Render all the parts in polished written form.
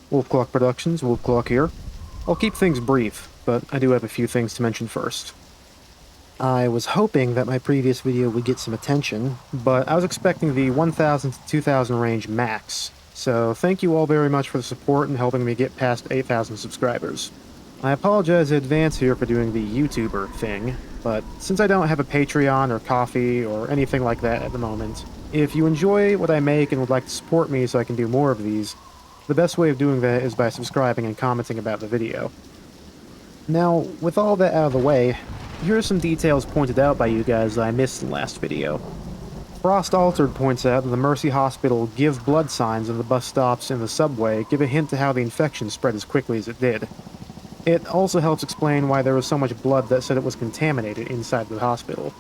Wolf Clock Productions, Wolf Clock here. I'll keep things brief, but I do have a few things to mention first. I was hoping that my previous video would get some attention, but I was expecting the 1000 to 2000 range max, so thank you all very much for the support and helping me get past 8000 subscribers. I apologize in advance here for doing the YouTuber thing, but since I don't have a Patreon or Ko-fi or anything like that at the moment, if you enjoy what I make and would like to support me so I can do more of these, the best way of doing that is by subscribing and commenting about the video. Now, with all that out of the way, here are some details pointed out by you guys that I missed in the last video. Frost Altered points out that the Mercy Hospital give blood signs and the bus stops and the subway give a hint to how the infection spread as quickly as it did. It also helps explain why there was so much blood that said it was contaminated inside the hospital.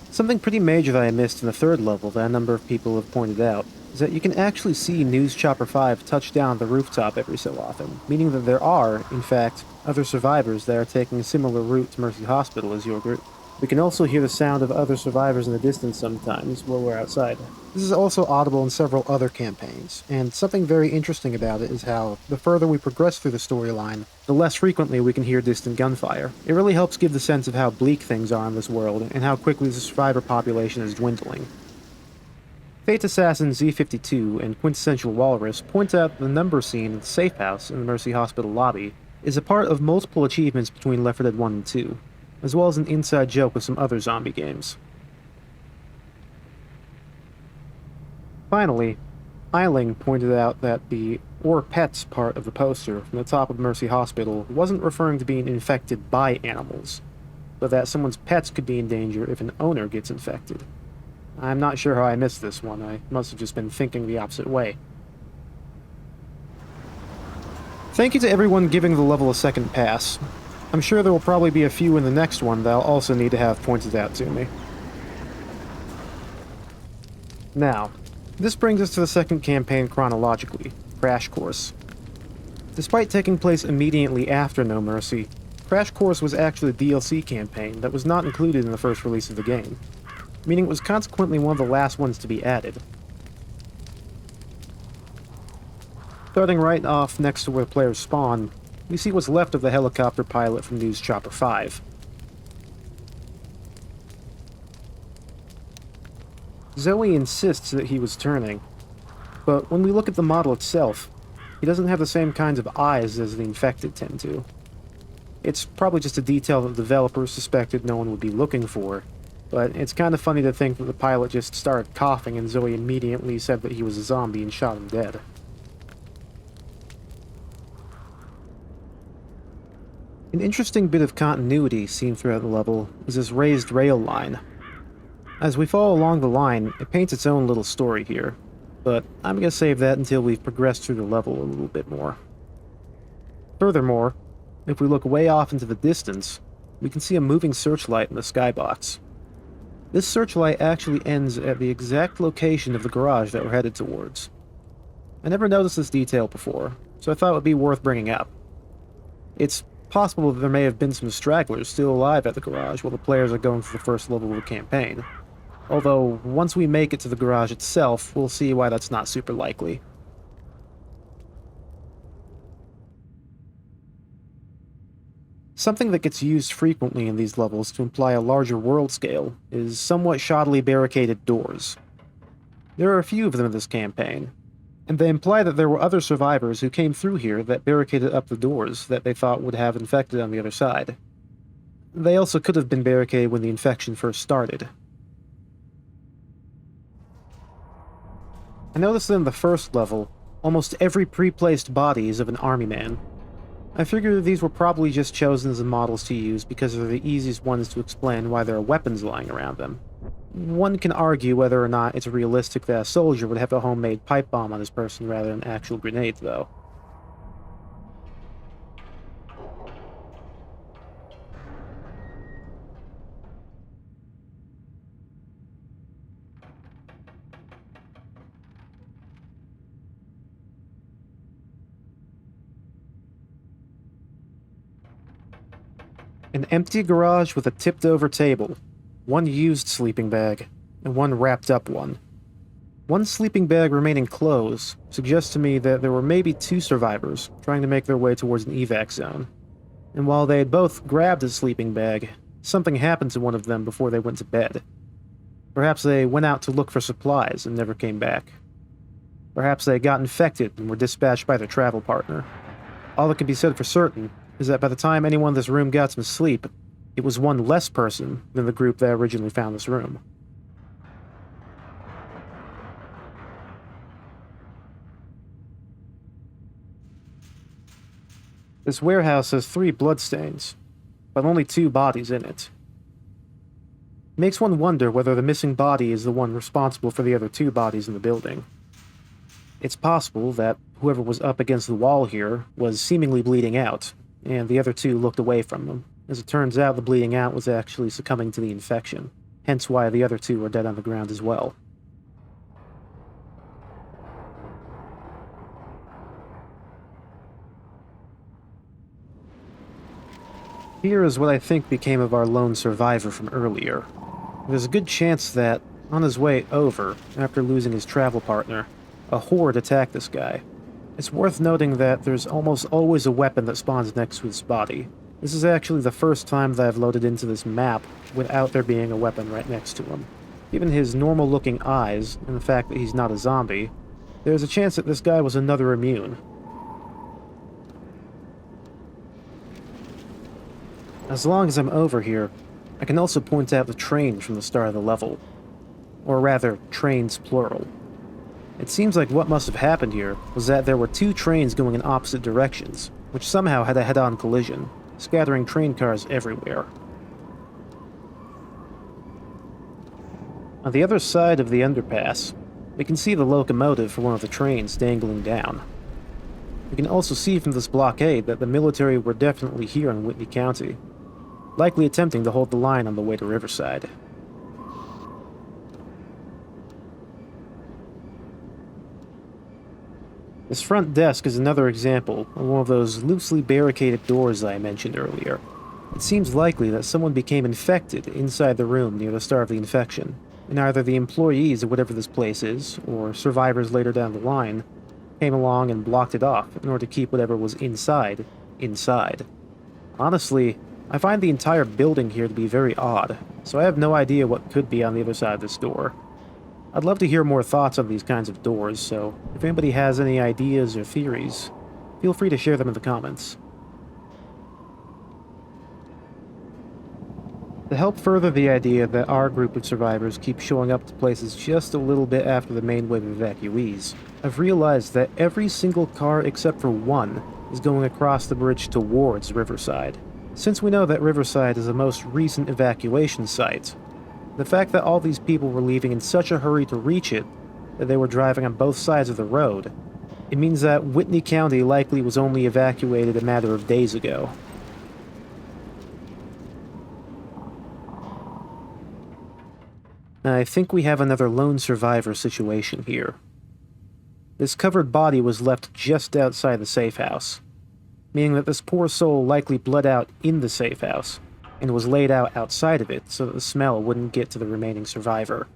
Something pretty major that I missed in the third level that a number of people have pointed out is that you can actually see News Chopper 5 touch down the rooftop every so often, meaning that there are, in fact, other survivors that are taking a similar route to Mercy Hospital as your group. We can also hear the sound of other survivors in the distance sometimes while we're outside. This is also audible in several other campaigns, and something very interesting about it is how, the further we progress through the storyline, the less frequently we can hear distant gunfire. It really helps give the sense of how bleak things are in this world, and how quickly the survivor population is dwindling. Fate Assassin Z52 and Quintessential Walrus point out that the number scene at the safe house in the Mercy Hospital lobby is a part of multiple achievements between Left 4 Dead 1 and 2, as well as an inside joke with some other zombie games. Finally, Eiling pointed out that the "or pets" part of the poster from the top of Mercy Hospital wasn't referring to being infected by animals, but that someone's pets could be in danger if an owner gets infected. I'm not sure how I missed this one. I must have just been thinking the opposite way. Thank you to everyone giving the level a second pass. I'm sure there will probably be a few in the next one that I'll also need to have pointed out to me. Now, this brings us to the second campaign chronologically, Crash Course. Despite taking place immediately after No Mercy, Crash Course was actually a DLC campaign that was not included in the first release of the game, meaning it was consequently one of the last ones to be added. Starting right off next to where players spawn, we see what's left of the helicopter pilot from News Chopper 5. Zoe insists that he was turning, but when we look at the model itself, he doesn't have the same kinds of eyes as the infected tend to. It's probably just a detail that the developers suspected no one would be looking for, but it's kind of funny to think that the pilot just started coughing and Zoe immediately said that he was a zombie and shot him dead. An interesting bit of continuity seen throughout the level is this raised rail line. As we follow along the line, it paints its own little story here, but I'm going to save that until we've progressed through the level a little bit more. Furthermore, if we look way off into the distance, we can see a moving searchlight in the skybox. This searchlight actually ends at the exact location of the garage that we're headed towards. I never noticed this detail before, so I thought it would be worth bringing up. It's possible that there may have been some stragglers still alive at the garage while the players are going through the first level of the campaign. Although, once we make it to the garage itself, we'll see why that's not super likely. Something that gets used frequently in these levels to imply a larger world scale is somewhat shoddily barricaded doors. There are a few of them in this campaign, and they imply that there were other survivors who came through here that barricaded up the doors that they thought would have infected on the other side. They also could have been barricaded when the infection first started. I noticed that in the first level, almost every pre-placed body is of an army man. I figured these were probably just chosen as the models to use because they're the easiest ones to explain why there are weapons lying around them. One can argue whether or not it's realistic that a soldier would have a homemade pipe bomb on his person rather than actual grenades, though. An empty garage with a tipped-over table, one used sleeping bag, and one wrapped-up one. One sleeping bag remaining closed suggests to me that there were maybe 2 survivors trying to make their way towards an evac zone. And while they had both grabbed a sleeping bag, something happened to one of them before they went to bed. Perhaps they went out to look for supplies and never came back. Perhaps they got infected and were dispatched by their travel partner. All that can be said for certain is that by the time anyone in this room got some sleep, it was one less person than the group that originally found this room. This warehouse has 3 bloodstains, but only 2 bodies in it. It makes one wonder whether the missing body is the one responsible for the other 2 bodies in the building. It's possible that whoever was up against the wall here was seemingly bleeding out, and the other 2 looked away from them. As it turns out, the bleeding out was actually succumbing to the infection, hence why the other 2 were dead on the ground as well. Here is what I think became of our lone survivor from earlier. There's a good chance that, on his way over, after losing his travel partner, a horde attacked this guy. It's worth noting that there's almost always a weapon that spawns next to his body. This is actually the first time that I've loaded into this map without there being a weapon right next to him. Given his normal-looking eyes, and the fact that he's not a zombie, there's a chance that this guy was another immune. As long as I'm over here, I can also point out the trains from the start of the level. Or rather, trains plural. It seems like what must have happened here was that there were 2 trains going in opposite directions, which somehow had a head-on collision, scattering train cars everywhere. On the other side of the underpass, we can see the locomotive for one of the trains dangling down. We can also see from this blockade that the military were definitely here in Whitney County, likely attempting to hold the line on the way to Riverside. This front desk is another example of one of those loosely barricaded doors I mentioned earlier. It seems likely that someone became infected inside the room near the start of the infection, and either the employees of whatever this place is, or survivors later down the line, came along and blocked it off in order to keep whatever was inside. Honestly, I find the entire building here to be very odd, so I have no idea what could be on the other side of this door. I'd love to hear more thoughts on these kinds of doors, so if anybody has any ideas or theories, feel free to share them in the comments. To help further the idea that our group of survivors keep showing up to places just a little bit after the main wave of evacuees, I've realized that every single car except for one is going across the bridge towards Riverside. Since we know that Riverside is the most recent evacuation site, the fact that all these people were leaving in such a hurry to reach it that they were driving on both sides of the road, it means that Whitney County likely was only evacuated a matter of days ago. I think we have another lone survivor situation here. This covered body was left just outside the safe house, meaning that this poor soul likely bled out in the safe house, and was laid out outside of it so that the smell wouldn't get to the remaining survivor.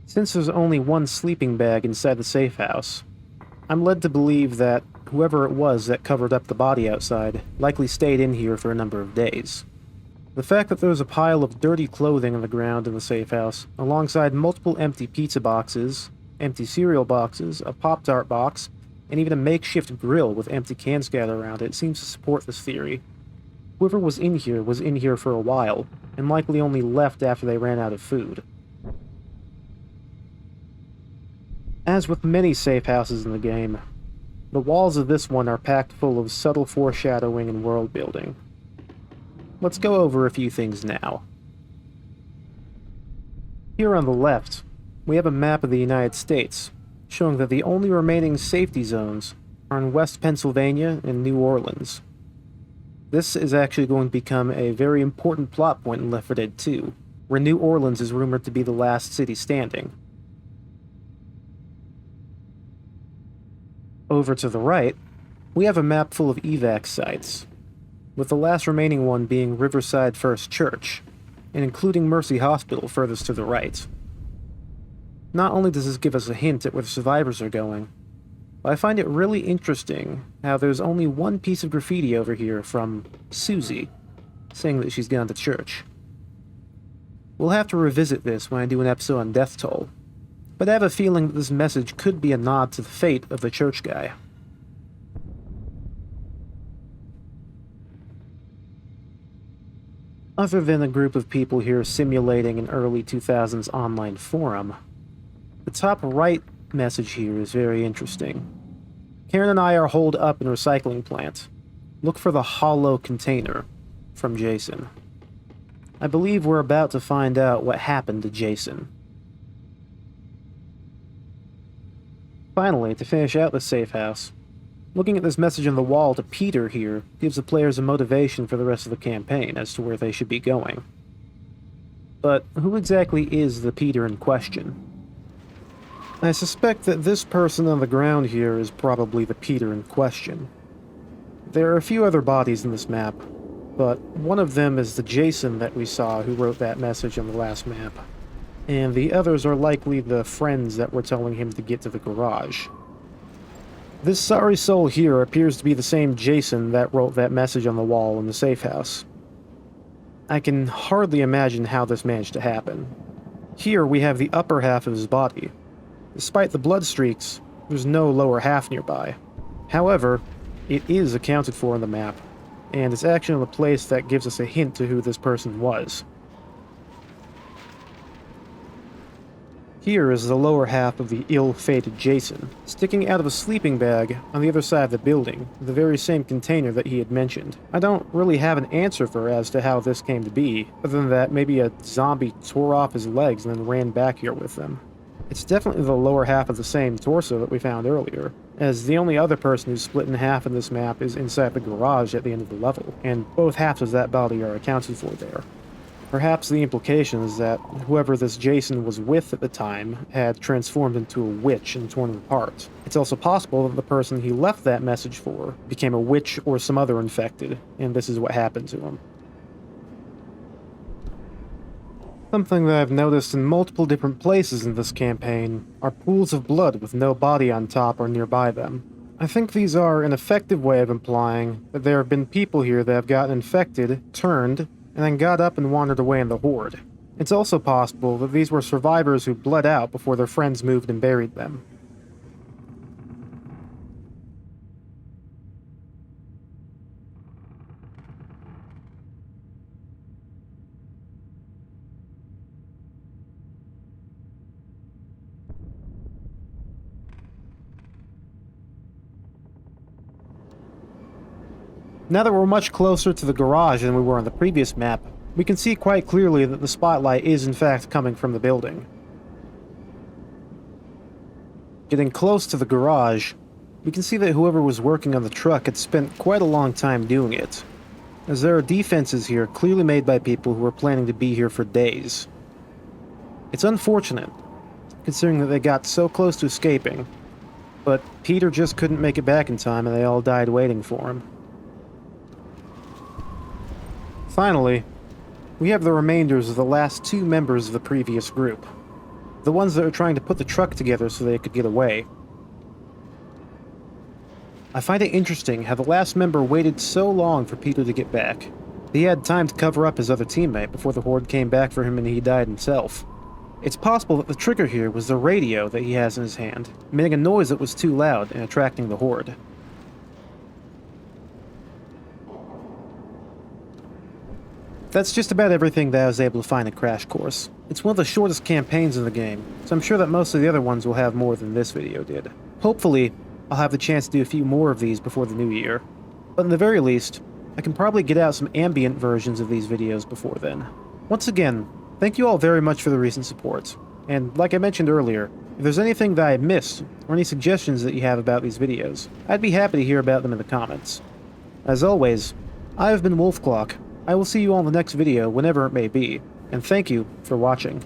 Since there's only one sleeping bag inside the safe house, I'm led to believe that whoever it was that covered up the body outside likely stayed in here for a number of days. The fact that there was a pile of dirty clothing on the ground in the safe house, alongside multiple empty pizza boxes, empty cereal boxes, a Pop-Tart box, and even a makeshift grill with empty cans scattered around it seems to support this theory. Whoever was in here for a while, and likely only left after they ran out of food. As with many safe houses in the game, the walls of this one are packed full of subtle foreshadowing and world building. Let's go over a few things now. Here on the left, we have a map of the United States, showing that the only remaining safety zones are in West Pennsylvania and New Orleans. This is actually going to become a very important plot point in Left 4 Dead 2, where New Orleans is rumored to be the last city standing. Over to the right, we have a map full of evac sites, with the last remaining one being Riverside First Church, and including Mercy Hospital furthest to the right. Not only does this give us a hint at where the survivors are going, but I find it really interesting how there's only one piece of graffiti over here from Susie, saying that she's gone to church. We'll have to revisit this when I do an episode on Death Toll, but I have a feeling that this message could be a nod to the fate of the church guy. Other than a group of people here simulating an early 2000s online forum, the top right message here is very interesting. Karen and I are holed up in a recycling plant. Look for the hollow container, from Jason. I believe we're about to find out what happened to Jason. Finally, to finish out the safe house, looking at this message on the wall to Peter here gives the players a motivation for the rest of the campaign as to where they should be going. But who exactly is the Peter in question? I suspect that this person on the ground here is probably the Peter in question. There are a few other bodies in this map, but one of them is the Jason that we saw who wrote that message on the last map, and the others are likely the friends that were telling him to get to the garage. This sorry soul here appears to be the same Jason that wrote that message on the wall in the safe house. I can hardly imagine how this managed to happen. Here we have the upper half of his body. Despite the blood streaks, there's no lower half nearby. However, it is accounted for on the map, and it's actually in the place that gives us a hint to who this person was. Here is the lower half of the ill-fated Jason, sticking out of a sleeping bag on the other side of the building, the very same container that he had mentioned. I don't really have an answer for as to how this came to be, other than that maybe a zombie tore off his legs and then ran back here with them. It's definitely the lower half of the same torso that we found earlier, as the only other person who's split in half in this map is inside the garage at the end of the level, and both halves of that body are accounted for there. Perhaps the implication is that whoever this Jason was with at the time had transformed into a witch and torn him apart. It's also possible that the person he left that message for became a witch or some other infected, and this is what happened to him. Something that I've noticed in multiple different places in this campaign are pools of blood with no body on top or nearby them. I think these are an effective way of implying that there have been people here that have gotten infected, turned, and then got up and wandered away in the horde. It's also possible that these were survivors who bled out before their friends moved and buried them. Now that we're much closer to the garage than we were on the previous map, we can see quite clearly that the spotlight is in fact coming from the building. Getting close to the garage, we can see that whoever was working on the truck had spent quite a long time doing it, as there are defenses here clearly made by people who were planning to be here for days. It's unfortunate, considering that they got so close to escaping, but Peter just couldn't make it back in time and they all died waiting for him. Finally, we have the remainders of the last two members of the previous group. The ones that are trying to put the truck together so they could get away. I find it interesting how the last member waited so long for Peter to get back. He had time to cover up his other teammate before the horde came back for him and he died himself. It's possible that the trigger here was the radio that he has in his hand, making a noise that was too loud and attracting the horde. That's just about everything that I was able to find at Crash Course. It's one of the shortest campaigns in the game, so I'm sure that most of the other ones will have more than this video did. Hopefully, I'll have the chance to do a few more of these before the new year. But in the very least, I can probably get out some ambient versions of these videos before then. Once again, thank you all very much for the recent support. And like I mentioned earlier, if there's anything that I missed, or any suggestions that you have about these videos, I'd be happy to hear about them in the comments. As always, I have been Wolfclock. I will see you all in the next video, whenever it may be, and thank you for watching.